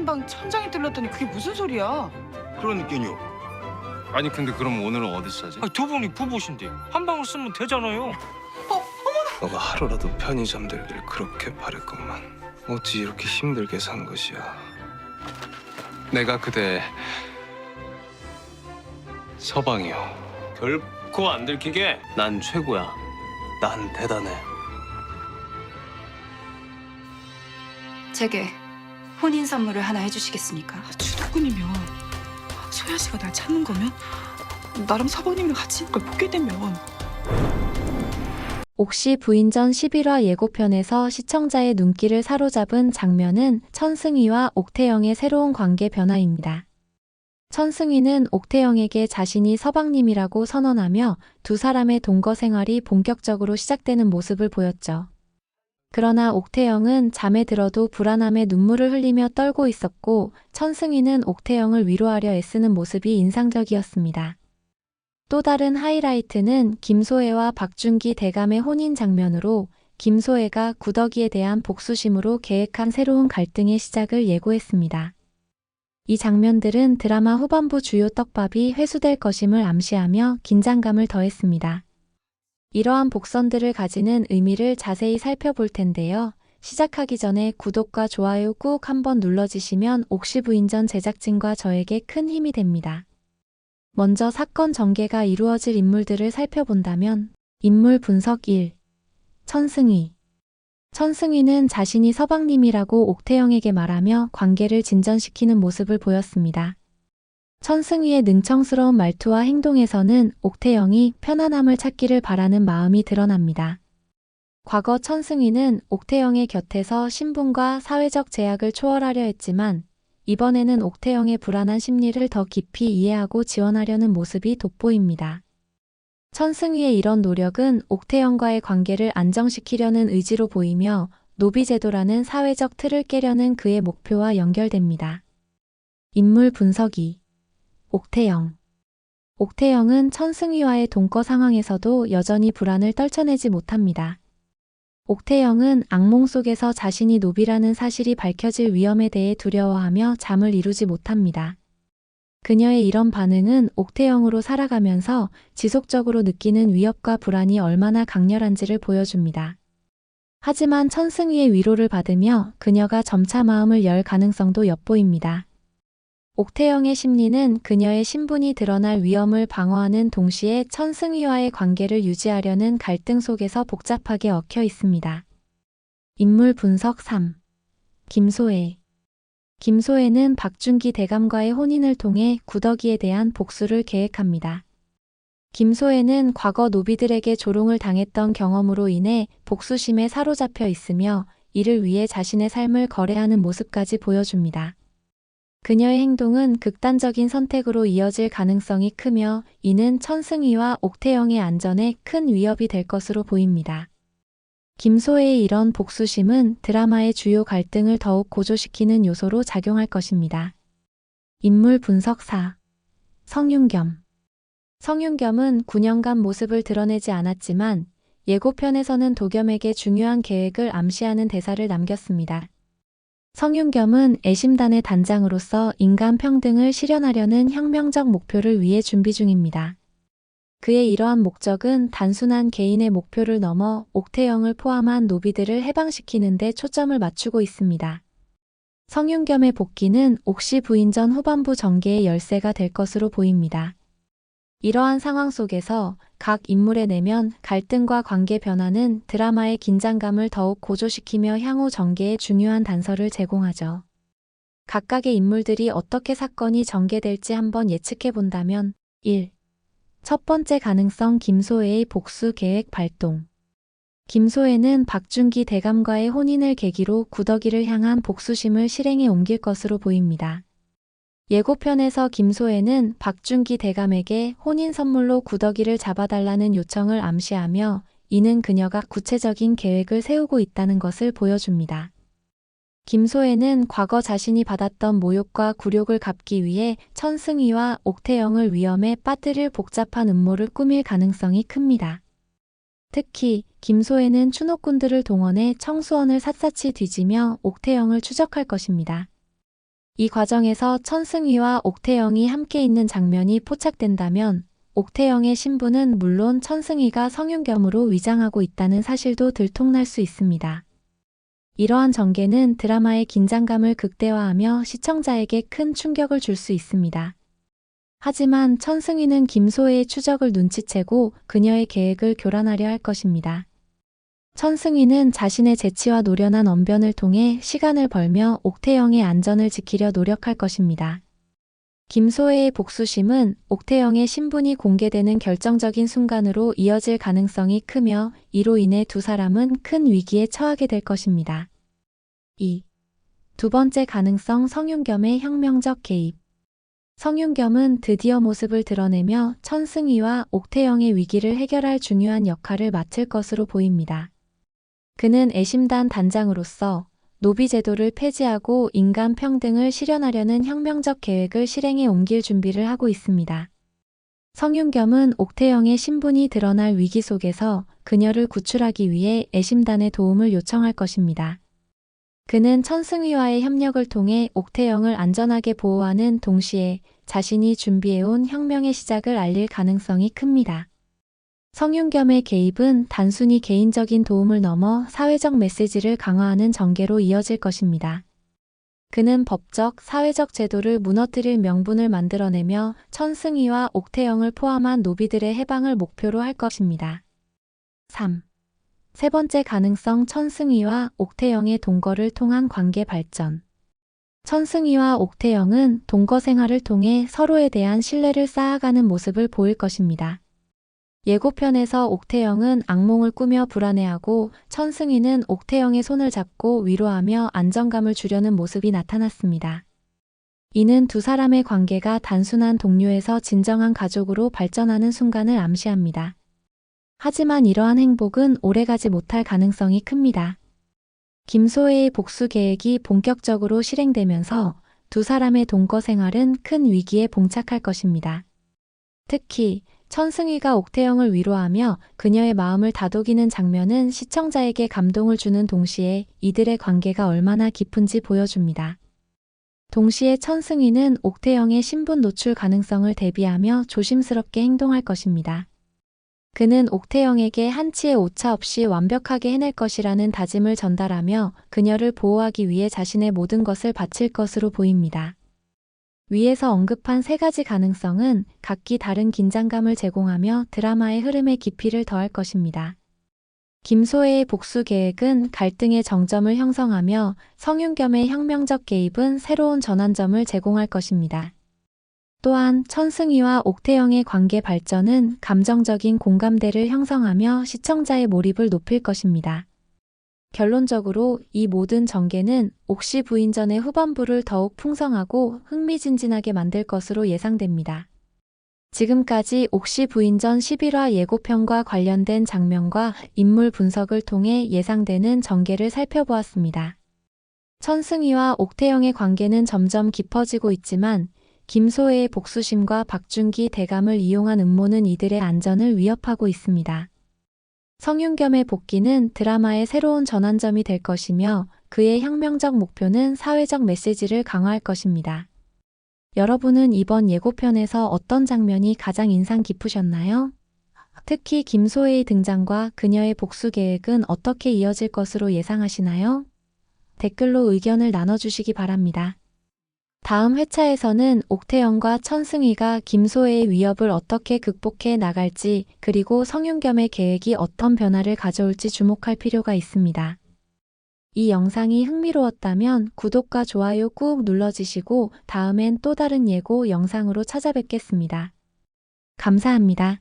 방 천장이 뚫렸더니 그게 무슨 소리야? 그러니까요. 아니 근데 그럼 오늘은 어디서 자지? 두 분이 부부신데 한 방을 쓰면 되잖아요. 너가 하루라도 편의점 들길 그렇게 바랬건만 어찌 이렇게 힘들게 산 것이야. 내가 그대 서방이요. 결코 안 들키게 난 최고야. 난 대단해. 제게 혼인 선물을 하나 해주시겠습니까? 주도꾼이면 소야 씨가 날 찾는 거면 나랑 서방님이랑 같이 있는 걸 보게 되면 옥시 부인전 11화 예고편에서 시청자의 눈길을 사로잡은 장면은 천승희와 옥태영의 새로운 관계 변화입니다. 천승희는 옥태영에게 자신이 서방님이라고 선언하며 두 사람의 동거 생활이 본격적으로 시작되는 모습을 보였죠. 그러나 옥태영은 잠에 들어도 불안함에 눈물을 흘리며 떨고 있었고 천승희는 옥태영을 위로하려 애쓰는 모습이 인상적이었습니다. 또 다른 하이라이트는 김소혜와 박준기 대감의 혼인 장면으로 김소혜가 구더기에 대한 복수심으로 계획한 새로운 갈등의 시작을 예고했습니다. 이 장면들은 드라마 후반부 주요 떡밥이 회수될 것임을 암시하며 긴장감을 더했습니다. 이러한 복선들을 가지는 의미를 자세히 살펴볼 텐데요. 시작하기 전에 구독과 좋아요 꾹 한번 눌러주시면 옥시 부인전 제작진과 저에게 큰 힘이 됩니다. 먼저 사건 전개가 이루어질 인물들을 살펴본다면 인물 분석 1. 천승희. 천승희는 자신이 서방님이라고 옥태영에게 말하며 관계를 진전시키는 모습을 보였습니다. 천승희의 능청스러운 말투와 행동에서는 옥태영이 편안함을 찾기를 바라는 마음이 드러납니다. 과거 천승희는 옥태영의 곁에서 신분과 사회적 제약을 초월하려 했지만 이번에는 옥태영의 불안한 심리를 더 깊이 이해하고 지원하려는 모습이 돋보입니다. 천승희의 이런 노력은 옥태영과의 관계를 안정시키려는 의지로 보이며 노비제도라는 사회적 틀을 깨려는 그의 목표와 연결됩니다. 인물 분석 2. 옥태영. 옥태영은 천승희와의 동거 상황에서도 여전히 불안을 떨쳐내지 못합니다. 옥태영은 악몽 속에서 자신이 노비라는 사실이 밝혀질 위험에 대해 두려워하며 잠을 이루지 못합니다. 그녀의 이런 반응은 옥태영으로 살아가면서 지속적으로 느끼는 위협과 불안이 얼마나 강렬한지를 보여줍니다. 하지만 천승희의 위로를 받으며 그녀가 점차 마음을 열 가능성도 엿보입니다. 옥태영의 심리는 그녀의 신분이 드러날 위험을 방어하는 동시에 천승희와의 관계를 유지하려는 갈등 속에서 복잡하게 얽혀 있습니다. 인물 분석 3. 김소혜. 김소혜는 박준기 대감과의 혼인을 통해 구더기에 대한 복수를 계획합니다. 김소혜는 과거 노비들에게 조롱을 당했던 경험으로 인해 복수심에 사로잡혀 있으며 이를 위해 자신의 삶을 거래하는 모습까지 보여줍니다. 그녀의 행동은 극단적인 선택으로 이어질 가능성이 크며 이는 천승희와 옥태영의 안전에 큰 위협이 될 것으로 보입니다. 김소혜의 이런 복수심은 드라마의 주요 갈등을 더욱 고조시키는 요소로 작용할 것입니다. 인물 분석 4. 성윤겸. 성윤겸은 9년간 모습을 드러내지 않았지만 예고편에서는 도겸에게 중요한 계획을 암시하는 대사를 남겼습니다. 성윤겸은 애심단의 단장으로서 인간 평등을 실현하려는 혁명적 목표를 위해 준비 중입니다. 그의 이러한 목적은 단순한 개인의 목표를 넘어 옥태영을 포함한 노비들을 해방시키는 데 초점을 맞추고 있습니다. 성윤겸의 복귀는 옥시 부인전 후반부 전개의 열쇠가 될 것으로 보입니다. 이러한 상황 속에서 각 인물의 내면, 갈등과 관계 변화는 드라마의 긴장감을 더욱 고조시키며 향후 전개에 중요한 단서를 제공하죠. 각각의 인물들이 어떻게 사건이 전개될지 한번 예측해 본다면 1. 첫 번째 가능성 김소혜의 복수 계획 발동. 김소혜는 박준기 대감과의 혼인을 계기로 구더기를 향한 복수심을 실행에 옮길 것으로 보입니다. 예고편에서 김소혜는 박준기 대감에게 혼인 선물로 구더기를 잡아달라는 요청을 암시하며 이는 그녀가 구체적인 계획을 세우고 있다는 것을 보여줍니다. 김소혜는 과거 자신이 받았던 모욕과 굴욕을 갚기 위해 천승희와 옥태영을 위험에 빠뜨릴 복잡한 음모를 꾸밀 가능성이 큽니다. 특히 김소혜는 추노꾼들을 동원해 청수원을 샅샅이 뒤지며 옥태영을 추적할 것입니다. 이 과정에서 천승희와 옥태영이 함께 있는 장면이 포착된다면 옥태영의 신부는 물론 천승희가 성윤겸으로 위장하고 있다는 사실도 들통날 수 있습니다. 이러한 전개는 드라마의 긴장감을 극대화하며 시청자에게 큰 충격을 줄 수 있습니다. 하지만 천승희는 김소혜의 추적을 눈치채고 그녀의 계획을 교란하려 할 것입니다. 천승희는 자신의 재치와 노련한 언변을 통해 시간을 벌며 옥태영의 안전을 지키려 노력할 것입니다. 김소혜의 복수심은 옥태영의 신분이 공개되는 결정적인 순간으로 이어질 가능성이 크며 이로 인해 두 사람은 큰 위기에 처하게 될 것입니다. 2. 두 번째 가능성 성윤겸의 혁명적 개입. 성윤겸은 드디어 모습을 드러내며 천승희와 옥태영의 위기를 해결할 중요한 역할을 맡을 것으로 보입니다. 그는 애심단 단장으로서 노비 제도를 폐지하고 인간 평등을 실현하려는 혁명적 계획을 실행에 옮길 준비를 하고 있습니다. 성윤겸은 옥태영의 신분이 드러날 위기 속에서 그녀를 구출하기 위해 애심단의 도움을 요청할 것입니다. 그는 천승희와의 협력을 통해 옥태영을 안전하게 보호하는 동시에 자신이 준비해온 혁명의 시작을 알릴 가능성이 큽니다. 성윤겸의 개입은 단순히 개인적인 도움을 넘어 사회적 메시지를 강화하는 전개로 이어질 것입니다. 그는 법적, 사회적 제도를 무너뜨릴 명분을 만들어내며 천승희와 옥태영을 포함한 노비들의 해방을 목표로 할 것입니다. 3. 세 번째 가능성 천승희와 옥태영의 동거를 통한 관계 발전. 천승희와 옥태영은 동거 생활을 통해 서로에 대한 신뢰를 쌓아가는 모습을 보일 것입니다. 예고편에서 옥태영은 악몽을 꾸며 불안해하고 천승희는 옥태영의 손을 잡고 위로하며 안정감을 주려는 모습이 나타났습니다. 이는 두 사람의 관계가 단순한 동료에서 진정한 가족으로 발전하는 순간을 암시합니다. 하지만 이러한 행복은 오래가지 못할 가능성이 큽니다. 김소혜의 복수 계획이 본격적으로 실행되면서 두 사람의 동거 생활은 큰 위기에 봉착할 것입니다. 특히 천승희가 옥태영을 위로하며 그녀의 마음을 다독이는 장면은 시청자에게 감동을 주는 동시에 이들의 관계가 얼마나 깊은지 보여줍니다. 동시에 천승희는 옥태영의 신분 노출 가능성을 대비하며 조심스럽게 행동할 것입니다. 그는 옥태영에게 한치의 오차 없이 완벽하게 해낼 것이라는 다짐을 전달하며 그녀를 보호하기 위해 자신의 모든 것을 바칠 것으로 보입니다. 위에서 언급한 세 가지 가능성은 각기 다른 긴장감을 제공하며 드라마의 흐름에 깊이를 더할 것입니다. 김소혜의 복수 계획은 갈등의 정점을 형성하며 성윤겸의 혁명적 개입은 새로운 전환점을 제공할 것입니다. 또한 천승희와 옥태영의 관계 발전은 감정적인 공감대를 형성하며 시청자의 몰입을 높일 것입니다. 결론적으로 이 모든 전개는 옥시 부인전의 후반부를 더욱 풍성하고 흥미진진하게 만들 것으로 예상됩니다. 지금까지 옥시 부인전 11화 예고편과 관련된 장면과 인물 분석을 통해 예상되는 전개를 살펴보았습니다. 천승희와 옥태영의 관계는 점점 깊어지고 있지만 김소혜의 복수심과 박준기 대감을 이용한 음모는 이들의 안전을 위협하고 있습니다. 성윤겸의 복귀는 드라마의 새로운 전환점이 될 것이며 그의 혁명적 목표는 사회적 메시지를 강화할 것입니다. 여러분은 이번 예고편에서 어떤 장면이 가장 인상 깊으셨나요? 특히 김소혜의 등장과 그녀의 복수 계획은 어떻게 이어질 것으로 예상하시나요? 댓글로 의견을 나눠주시기 바랍니다. 다음 회차에서는 옥태영과 천승희가 김소혜의 위협을 어떻게 극복해 나갈지 그리고 성윤겸의 계획이 어떤 변화를 가져올지 주목할 필요가 있습니다. 이 영상이 흥미로웠다면 구독과 좋아요 꾹 눌러주시고 다음엔 또 다른 예고 영상으로 찾아뵙겠습니다. 감사합니다.